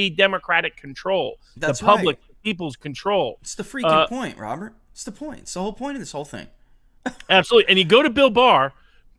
democratic control, That's the public, right. the people's control. It's the freaking point, Robert. It's the point. It's the whole point of this whole thing. Absolutely. And you go to Bill Barr,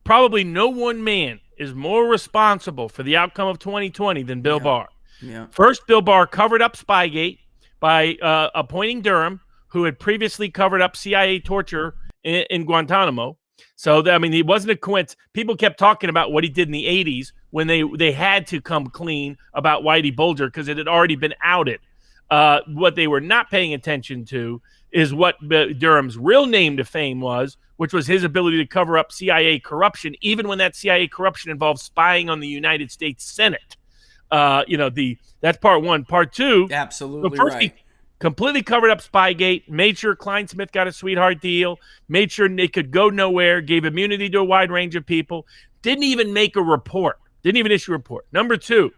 probably no one man is more responsible for the outcome of 2020 than Bill Yeah. Barr. Yeah. First, Bill Barr covered up Spygate by appointing Durham, who had previously covered up CIA torture in Guantanamo. So, I mean, it wasn't a coincidence. People kept talking about what he did in the 80s when they had to come clean about Whitey Bulger because it had already been outed. What they were not paying attention to is what Durham's real name to fame was, which was his ability to cover up CIA corruption, even when that CIA corruption involved spying on the United States Senate. That's part one. Part two, Absolutely first right. he completely covered up Spygate, made sure Klein Smith got a sweetheart deal, made sure they could go nowhere, gave immunity to a wide range of people, didn't even make a report, didn't even issue a report. Number two,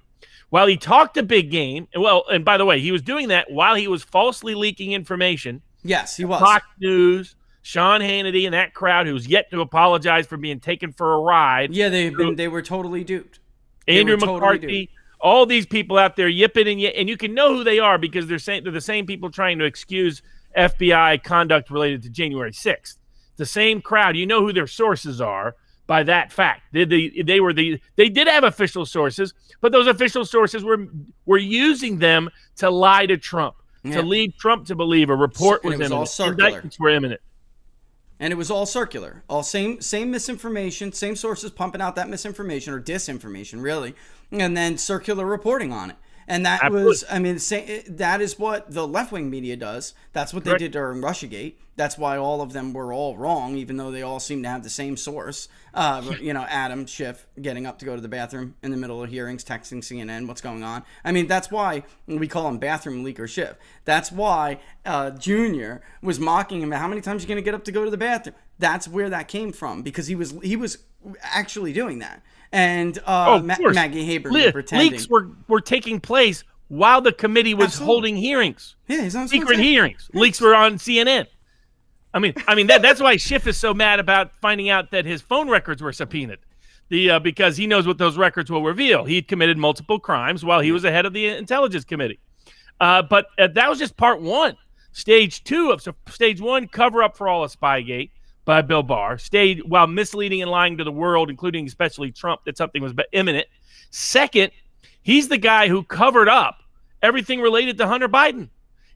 while he talked a big game, and by the way, he was doing that while he was falsely leaking information. Yes, he was. Fox News, Sean Hannity, and that crowd who's yet to apologize for being taken for a ride. Yeah, they were totally duped. Andrew McCarthy, all these people out there yipping and you can know who they are because they're the same people trying to excuse FBI conduct related to January 6th. The same crowd, you know who their sources are by that fact. They did have official sources, but those official sources were using them to lie to Trump, to lead Trump to believe a report was imminent. All circular. Indictments were imminent. And it was all circular, all same misinformation, same sources pumping out that misinformation or disinformation, really, and then circular reporting on it. And that was, I mean, that is what the left-wing media does. That's what they did during Russiagate. That's why all of them were all wrong, even though they all seem to have the same source. Adam Schiff getting up to go to the bathroom in the middle of hearings, texting CNN, what's going on. I mean, that's why we call him bathroom leaker Schiff. That's why Junior was mocking him. How many times are you going to get up to go to the bathroom? That's where that came from, because he was actually doing that. And Maggie Haber pretending. Leaks were taking place while the committee was holding hearings. Yeah, secret hearings. Leaks were on CNN. I mean that's why Schiff is so mad about finding out that his phone records were subpoenaed. Because he knows what those records will reveal. He'd committed multiple crimes while he was the head of the Intelligence Committee. But that was just part one. Stage one, cover up for all of Spygate by Bill Barr, stayed while misleading and lying to the world, including especially Trump, that something was imminent. Second, he's the guy who covered up everything related to Hunter Biden.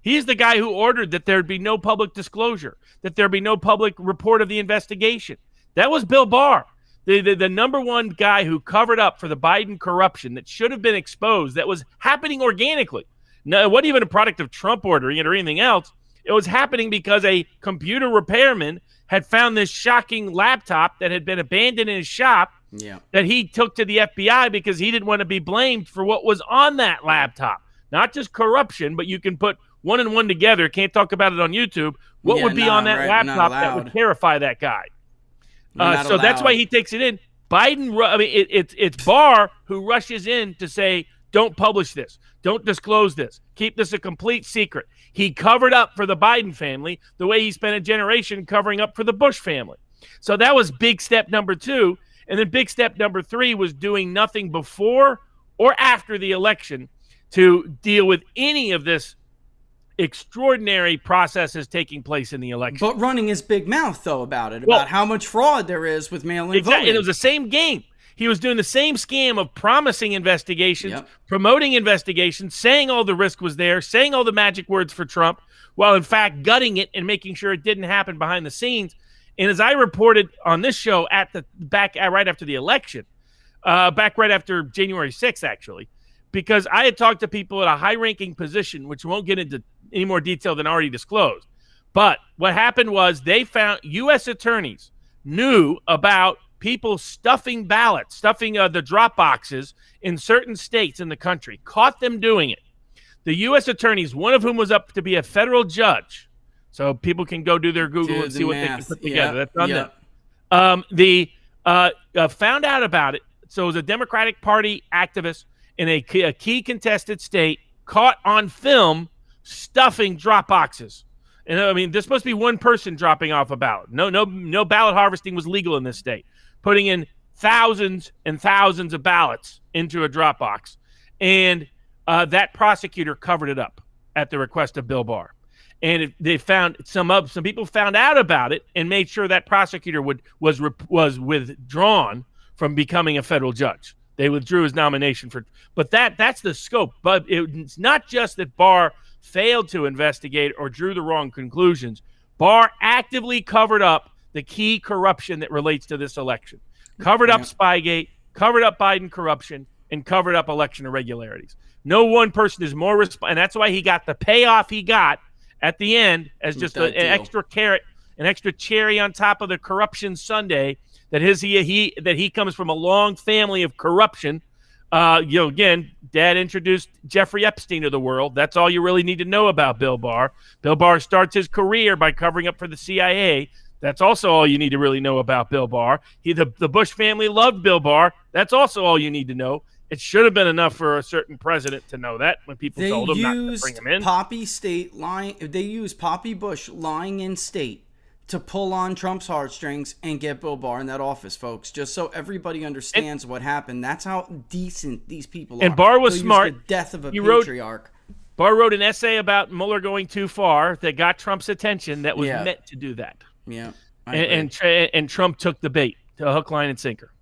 He's the guy who ordered that there'd be no public disclosure, that there be no public report of the investigation. That was Bill Barr, the number one guy who covered up for the Biden corruption that should have been exposed, that was happening organically. No, it wasn't even a product of Trump ordering it or anything else. It was happening because a computer repairman had found this shocking laptop that had been abandoned in his shop that he took to the FBI because he didn't want to be blamed for what was on that laptop. Not just corruption, but you can put one and one together. Can't talk about it on YouTube. What would be on that laptop that would terrify that guy? So that's why he takes it in. Biden, it's Barr who rushes in to say, don't publish this. Don't disclose this. Keep this a complete secret. He covered up for the Biden family the way he spent a generation covering up for the Bush family. So that was big step number two. And then big step number three was doing nothing before or after the election to deal with any of this extraordinary processes taking place in the election. But running his big mouth, though, about how much fraud there is with mail-in voting. And it was the same game. He was doing the same scam of promising investigations, promoting investigations, saying all the risk was there, saying all the magic words for Trump, while in fact gutting it and making sure it didn't happen behind the scenes. And as I reported on this show right after the election, back right after January 6th, actually, because I had talked to people at a high-ranking position, which won't get into any more detail than already disclosed. But what happened was they found U.S. attorneys knew about people stuffing ballots, stuffing the drop boxes in certain states in the country, caught them doing it. The U.S. attorneys, one of whom was up to be a federal judge, so people can go do their Google and see what they can put together. That's on them. Found out about it. So it was a Democratic Party activist in a key contested state caught on film stuffing drop boxes. And I mean, this must be one person dropping off a ballot. No ballot harvesting was legal in this state. Putting in thousands and thousands of ballots into a drop box. And that prosecutor covered it up at the request of Bill Barr. And they found some people found out about it and made sure that prosecutor was withdrawn from becoming a federal judge. They withdrew his nomination but that's the scope. But it's not just that Barr failed to investigate or drew the wrong conclusions. Barr actively covered up the key corruption that relates to this election, covered up Spygate, covered up Biden corruption, and covered up election irregularities. No one person is more and that's why he got the payoff he got at the end as just an extra carrot, an extra cherry on top of the corruption sundae. That he comes from a long family of corruption. Again, Dad introduced Jeffrey Epstein to the world. That's all you really need to know about Bill Barr. Bill Barr starts his career by covering up for the CIA. That's also all you need to really know about Bill Barr. The Bush family loved Bill Barr. That's also all you need to know. It should have been enough for a certain president to know that when people told him not to bring him in. They used Poppy Bush lying in state to pull on Trump's heartstrings and get Bill Barr in that office, folks. Just so everybody understands what happened. That's how decent these people are. And Barr was smart. The death of a patriarch. Barr wrote an essay about Mueller going too far that got Trump's attention that was meant to do that. Yeah. And Trump took the bait to hook, line, and sinker.